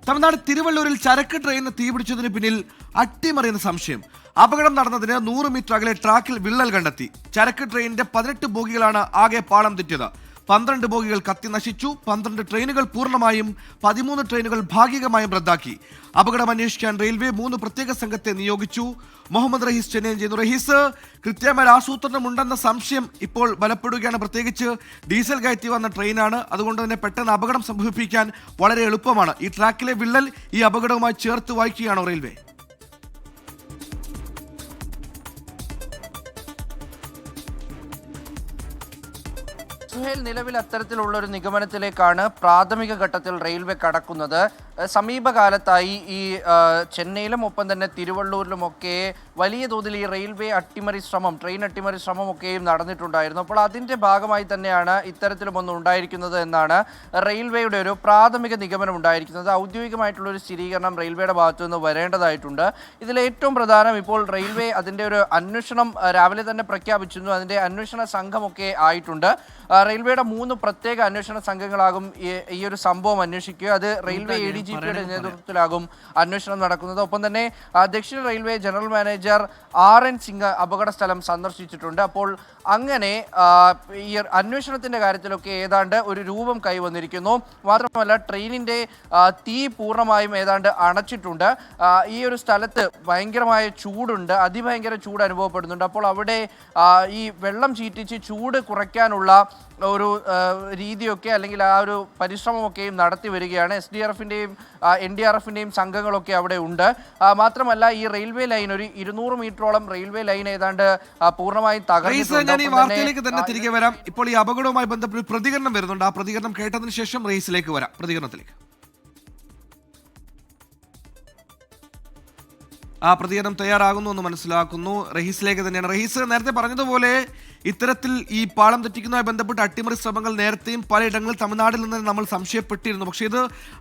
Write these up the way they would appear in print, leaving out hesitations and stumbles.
തമിഴ്നാട് തിരുവള്ളൂരിൽ ചരക്ക് ട്രെയിനിന് തീപിടിച്ചതിന് പിന്നിൽ അട്ടിമറിയുന്ന സംശയം. അപകടം നടന്നതിന് 100 മീറ്റർ അകലെ ട്രാക്കിൽ വിള്ളൽ കണ്ടെത്തി. ചരക്ക് ട്രെയിനിന്റെ 18 ബോഗികളാണ് ആകെ പാളം തെറ്റിയത്. 12 ബോഗികൾ കത്തി നശിച്ചു. 12 ട്രെയിനുകൾ പൂർണ്ണമായും 13 ട്രെയിനുകൾ ഭാഗികമായും റദ്ദാക്കി. അപകടം അന്വേഷിക്കാൻ റെയിൽവേ 3 പ്രത്യേക സംഘത്തെ നിയോഗിച്ചു. മുഹമ്മദ് റഹീസ് ചെന്നൈയിൽ ചെയ്യുന്നു. റഹീസ്, കൃത്യമായ ആസൂത്രണമുണ്ടെന്ന സംശയം ഇപ്പോൾ ബലപ്പെടുകയാണ്. പ്രത്യേകിച്ച് ഡീസൽ കയറ്റി വന്ന ട്രെയിനാണ്. അതുകൊണ്ട് തന്നെ പെട്ടെന്ന് അപകടം സംഭവിപ്പിക്കാൻ വളരെ എളുപ്പമാണ്. ഈ ട്രാക്കിലെ വിള്ളൽ ഈ അപകടവുമായി ചേർത്ത് വായിക്കുകയാണോ റെയിൽവേ? സുഹേൽ, നിലവിൽ അത്തരത്തിലുള്ള ഒരു നിഗമനത്തിലേക്കാണ് പ്രാഥമിക ഘട്ടത്തിൽ റെയിൽവേ കടക്കുന്നത്. സമീപകാലത്തായി ഈ ചെന്നൈയിലും ഒപ്പം തന്നെ തിരുവള്ളൂരിലുമൊക്കെ വലിയ തോതിൽ ഈ റെയിൽവേ അട്ടിമറി ശ്രമം, ട്രെയിൻ അട്ടിമറി ശ്രമമൊക്കെയും നടന്നിട്ടുണ്ടായിരുന്നു. അപ്പോൾ അതിൻ്റെ ഭാഗമായി തന്നെയാണ് ഇത്തരത്തിലുമൊന്നും ഉണ്ടായിരിക്കുന്നത് എന്നാണ് റെയിൽവേയുടെ ഒരു പ്രാഥമിക നിഗമനം ഉണ്ടായിരിക്കുന്നത്. ഔദ്യോഗികമായിട്ടുള്ളൊരു സ്ഥിരീകരണം റെയിൽവേയുടെ ഭാഗത്തു നിന്ന് വരേണ്ടതായിട്ടുണ്ട്. ഇതിലേറ്റവും പ്രധാനം, ഇപ്പോൾ റെയിൽവേ അതിൻ്റെ ഒരു അന്വേഷണം രാവിലെ തന്നെ പ്രഖ്യാപിച്ചിരുന്നു. അതിൻ്റെ അന്വേഷണ സംഘമൊക്കെ ആയിട്ടുണ്ട്. റെയിൽവേയുടെ 3 പ്രത്യേക അന്വേഷണ സംഘങ്ങളാകും ഈ ഒരു സംഭവം അന്വേഷിക്കുക. അത് റെയിൽവേ ADGP നേതൃത്വത്തിലാകും അന്വേഷണം നടക്കുന്നത്. ഒപ്പം തന്നെ ദക്ഷിണ railway general manager RN Singh അപകട സ്ഥലം സന്ദർശിച്ചിട്ടുണ്ട്. അപ്പോൾ അങ്ങനെ ഈ അന്വേഷണത്തിന്റെ കാര്യത്തിലൊക്കെ ഏതാണ്ട് ഒരു രൂപം കൈവന്നിരിക്കുന്നു. മാത്രമല്ല, ട്രെയിനിന്റെ തീ പൂർണ്ണമായും ഏതാണ്ട് അണച്ചിട്ടുണ്ട്. ഈ ഒരു സ്ഥലത്ത് ഭയങ്കരമായ ചൂടുണ്ട്, അതിഭയങ്കര ചൂട് അനുഭവപ്പെടുന്നുണ്ട്. അപ്പോൾ അവിടെ ഈ വെള്ളം ചീറ്റിച്ച് ചൂട് കുറയ്ക്കാനുള്ള ഒരു രീതിയൊക്കെ, അല്ലെങ്കിൽ ആ ഒരു പരിശ്രമമൊക്കെയും നടത്തി വരികയാണ്. SDRFിൻ്റെയും NDRFിൻ്റെയും സംഘങ്ങളൊക്കെ അവിടെ ഉണ്ട്. മാത്രമല്ല, ഈ റെയിൽവേ ലൈൻ, ഒരു 200 മീറ്ററോളം റെയിൽവേ ലൈൻ ഏതാണ്ട് പൂർണ്ണമായും തകർന്നിട്ടുണ്ട്. ഞാൻ ഈ വാർത്തയിലേക്ക് തന്നെ തിരികെ വരാം. ഇപ്പോൾ ഈ അപകടവുമായി ബന്ധപ്പെട്ട് പ്രതികരണം വരുന്നുണ്ട്. ആ പ്രതികരണം കേട്ടതിന് ശേഷം റെയിൽസിലേക്ക് വരാം. പ്രതികരണത്തിലേക്ക് ആ പ്രതികരണം തയ്യാറാകുന്നു എന്ന് മനസ്സിലാക്കുന്നു. റഹീസിലേക്ക് തന്നെയാണ്. റഹീസ്, നേരത്തെ പറഞ്ഞതുപോലെ ഇത്തരത്തിൽ ഈ പാളം തെറ്റിക്കുന്നതുമായി ബന്ധപ്പെട്ട് അട്ടിമറി ശ്രമങ്ങൾ നേരത്തെയും പലയിടങ്ങളിൽ തമിഴ്നാട്ടിൽ നിന്ന് നമ്മൾ സംശയപ്പെട്ടിരുന്നു. പക്ഷേ ഇത്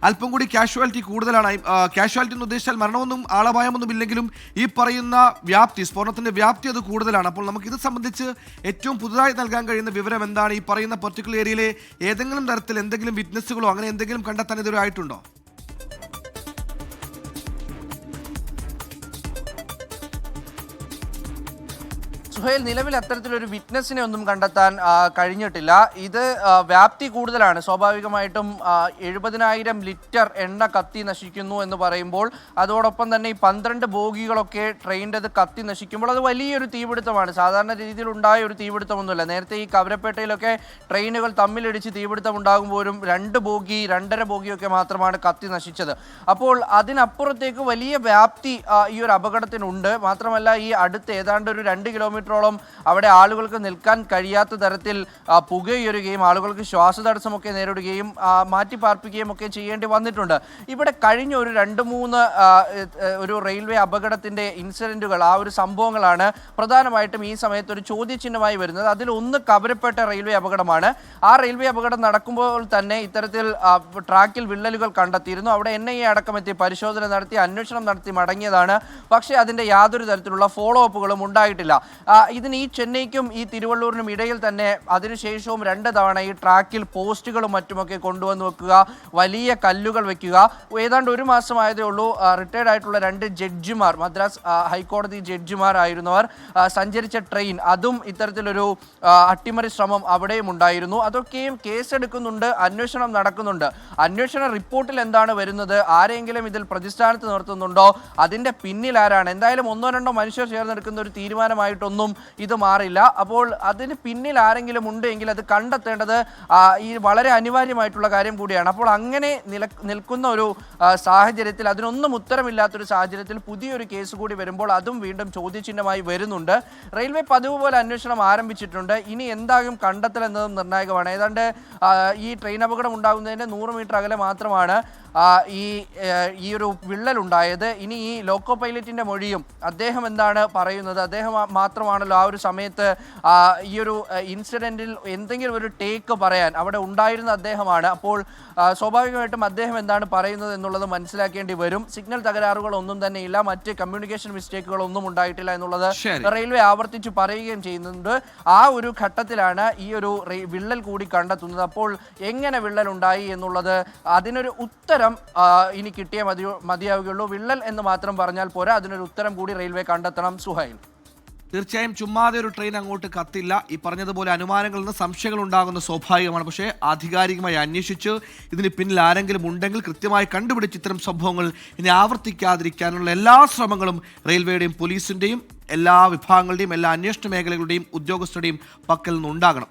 അല്പം കൂടി കാഷ്വാലിറ്റി കൂടുതലാണ്. കാഷ്വാലിറ്റി എന്ന് ഉദ്ദേശിച്ചാൽ മരണമൊന്നും ആളപായമൊന്നും ഇല്ലെങ്കിലും ഈ പറയുന്ന വ്യാപ്തി, സ്ഫോടനത്തിന്റെ വ്യാപ്തി അത് കൂടുതലാണ്. അപ്പോൾ നമുക്ക് ഇത് സംബന്ധിച്ച് ഏറ്റവും പുതുതായി നൽകാൻ കഴിയുന്ന വിവരം എന്താണ്? ഈ പറയുന്ന പർട്ടിക്കുലർ ഏരിയയിലെ ഏതെങ്കിലും തരത്തിൽ എന്തെങ്കിലും വിറ്റ്നസ്സുകളോ അങ്ങനെ എന്തെങ്കിലും കണ്ടെത്താൻ ഇതുവരെ ആയിട്ടുണ്ടോ? സുഹേൽ, നിലവിൽ അത്തരത്തിലൊരു വിറ്റ്നസിനെ ഒന്നും കണ്ടെത്താൻ കഴിഞ്ഞിട്ടില്ല. ഇത് വ്യാപ്തി കൂടുതലാണ്. സ്വാഭാവികമായിട്ടും 70,000 ലിറ്റർ എണ്ണ കത്തി നശിക്കുന്നു എന്ന് പറയുമ്പോൾ, അതോടൊപ്പം തന്നെ ഈ 12 ബോഗികളൊക്കെ ട്രെയിനിൻ്റെ കത്തി നശിക്കുമ്പോൾ അത് വലിയൊരു തീപിടുത്തമാണ്. സാധാരണ രീതിയിൽ ഉണ്ടായ ഒരു തീപിടുത്തമൊന്നുമില്ല. നേരത്തെ ഈ കവരപ്പേട്ടയിലൊക്കെ ട്രെയിനുകൾ തമ്മിലിടിച്ച് തീപിടുത്തം ഉണ്ടാകുമ്പോഴും 2 ബോഗി 2.5 ബോഗിയൊക്കെ മാത്രമാണ് കത്തി നശിച്ചത്. അപ്പോൾ അതിനപ്പുറത്തേക്ക് വലിയ വ്യാപ്തി ഈ ഒരു അപകടത്തിനുണ്ട്. മാത്രമല്ല, ഈ അടുത്ത് ഏതാണ്ട് ഒരു 2 കിലോമീറ്റർ അവിടെ ആളുകൾക്ക് നിൽക്കാൻ കഴിയാത്ത തരത്തിൽ പുകയുയരുകയും ആളുകൾക്ക് ശ്വാസതടസ്സമൊക്കെ നേരിടുകയും മാറ്റി പാർപ്പിക്കുകയും ഒക്കെ ചെയ്യേണ്ടി വന്നിട്ടുണ്ട്. ഇവിടെ കഴിഞ്ഞ ഒരു 2-3 ഒരു റെയിൽവേ അപകടത്തിന്റെ ഇൻസിഡന്റുകൾ, ആ ഒരു സംഭവങ്ങളാണ് പ്രധാനമായിട്ടും ഈ സമയത്ത് ഒരു ചോദ്യചിഹ്നമായി വരുന്നത്. അതിലൊന്ന് കവരപ്പെട്ട റെയിൽവേ അപകടമാണ്. ആ റെയിൽവേ അപകടം നടക്കുമ്പോൾ തന്നെ ഇത്തരത്തിൽ ട്രാക്കിൽ വിള്ളലുകൾ കണ്ടെത്തിയിരുന്നു. അവിടെ NIA അടക്കമെത്തി പരിശോധന നടത്തി അന്വേഷണം നടത്തി മടങ്ങിയതാണ്. പക്ഷേ അതിന്റെ യാതൊരു തരത്തിലുള്ള ഫോളോ അപ്പുകളും ഉണ്ടായിട്ടില്ല. ഇതിന് ഈ ചെന്നൈക്കും ഈ തിരുവള്ളൂരിനും ഇടയിൽ തന്നെ അതിനുശേഷവും 2 തവണ ഈ ട്രാക്കിൽ പോസ്റ്റുകളും മറ്റുമൊക്കെ കൊണ്ടുവന്ന് വെക്കുക, വലിയ കല്ലുകൾ വെക്കുക. ഏതാണ്ട് 1 മാസമായതേ ഉള്ളൂ റിട്ടയർഡ് ആയിട്ടുള്ള 2 ജഡ്ജിമാർ, മദ്രാസ് ഹൈക്കോടതി ജഡ്ജിമാരായിരുന്നവർ സഞ്ചരിച്ച ട്രെയിൻ, അതും ഇത്തരത്തിലൊരു അട്ടിമറി ശ്രമം അവിടെയും ഉണ്ടായിരുന്നു. അതൊക്കെയും കേസെടുക്കുന്നുണ്ട്, അന്വേഷണം നടക്കുന്നുണ്ട്. അന്വേഷണ റിപ്പോർട്ടിൽ എന്താണ് വരുന്നത്, ആരെങ്കിലും ഇതിൽ പ്രതിസ്ഥാനത്ത് നിർത്തുന്നുണ്ടോ, അതിൻ്റെ പിന്നിൽ ആരാണ്? എന്തായാലും 1-2 മനുഷ്യർ ചേർന്നെടുക്കുന്ന ഒരു തീരുമാനമായിട്ടൊന്നും ഇത് മാറില്ല. അപ്പോൾ അതിന് പിന്നിൽ ആരെങ്കിലും ഉണ്ട് എങ്കിൽ അത് കണ്ടെത്തേണ്ടത് ഈ വളരെ അനിവാര്യമായിട്ടുള്ള കാര്യം കൂടിയാണ്. അപ്പോൾ അങ്ങനെ നിൽക്കുന്ന ഒരു സാഹചര്യത്തിൽ, അതിനൊന്നും ഉത്തരമില്ലാത്തൊരു സാഹചര്യത്തിൽ പുതിയൊരു കേസ് കൂടി വരുമ്പോൾ അതും വീണ്ടും ചോദ്യചിഹ്നമായി വരുന്നുണ്ട്. റെയിൽവേ പതിവ് പോലെ അന്വേഷണം ആരംഭിച്ചിട്ടുണ്ട്. ഇനി എന്താകും കണ്ടെത്തൽ എന്നതും നിർണായകമാണ്. ഏതാണ്ട് ഈ ട്രെയിൻ അപകടം ഉണ്ടാകുന്നതിൻ്റെ 100 മീറ്റർ അകലെ മാത്രമാണ് ഈ ഒരു വിള്ളലുണ്ടായത്. ഇനി ഈ ലോക്കോ പൈലറ്റിൻ്റെ മൊഴിയും, അദ്ദേഹം എന്താണ് പറയുന്നത്, അദ്ദേഹം മാത്രമാണല്ലോ ആ ഒരു സമയത്ത് ഈ ഒരു ഇൻസിഡൻറ്റിൽ എന്തെങ്കിലും ഒരു ടേക്ക് പറയാൻ അവിടെ ഉണ്ടായിരുന്ന അദ്ദേഹമാണ്. അപ്പോൾ സ്വാഭാവികമായിട്ടും അദ്ദേഹം എന്താണ് പറയുന്നത് എന്നുള്ളത് മനസ്സിലാക്കേണ്ടി വരും. സിഗ്നൽ തകരാറുകളൊന്നും തന്നെ ഇല്ല, മറ്റ് കമ്മ്യൂണിക്കേഷൻ മിസ്റ്റേക്കുകളൊന്നും ഉണ്ടായിട്ടില്ല എന്നുള്ളത് റെയിൽവേ ആവർത്തിച്ച് പറയുകയും ചെയ്യുന്നുണ്ട്. ആ ഒരു ഘട്ടത്തിലാണ് ഈ ഒരു വിള്ളൽ കൂടി കണ്ടെത്തുന്നത്. അപ്പോൾ എങ്ങനെ വിള്ളൽ ഉണ്ടായി എന്നുള്ളത് അതിനൊരു ഉത്തരം ഉത്തരം ഇനി കിട്ടിയേ മതിയാവുകയുള്ളൂ. വിള്ളൽ എന്ന് മാത്രം പറഞ്ഞാൽ പോരാ, അതിനൊരു ഉത്തരം കൂടി റെയിൽവേ കണ്ടെത്തണം. സുഹൈൽ, തീർച്ചയായും ചുമ്മാതെ ഒരു ട്രെയിൻ അങ്ങോട്ട് കത്തില്ല. ഈ പറഞ്ഞതുപോലെ അനുമാനങ്ങളിൽ നിന്ന് സംശയങ്ങൾ ഉണ്ടാകുന്ന സ്വാഭാവികമാണ്. പക്ഷേ ആധികാരികമായി അന്വേഷിച്ച് ഇതിന് പിന്നിൽ ആരെങ്കിലും ഉണ്ടെങ്കിൽ കൃത്യമായി കണ്ടുപിടിച്ച് ഇത്തരം സംഭവങ്ങൾ ഇനി ആവർത്തിക്കാതിരിക്കാനുള്ള എല്ലാ ശ്രമങ്ങളും റെയിൽവേയുടെയും പോലീസിന്റെയും എല്ലാ വിഭാഗങ്ങളുടെയും എല്ലാ അന്വേഷണ മേഖലകളുടെയും ഉദ്യോഗസ്ഥരുടെയും പക്കൽ നിന്നുണ്ടാകണം.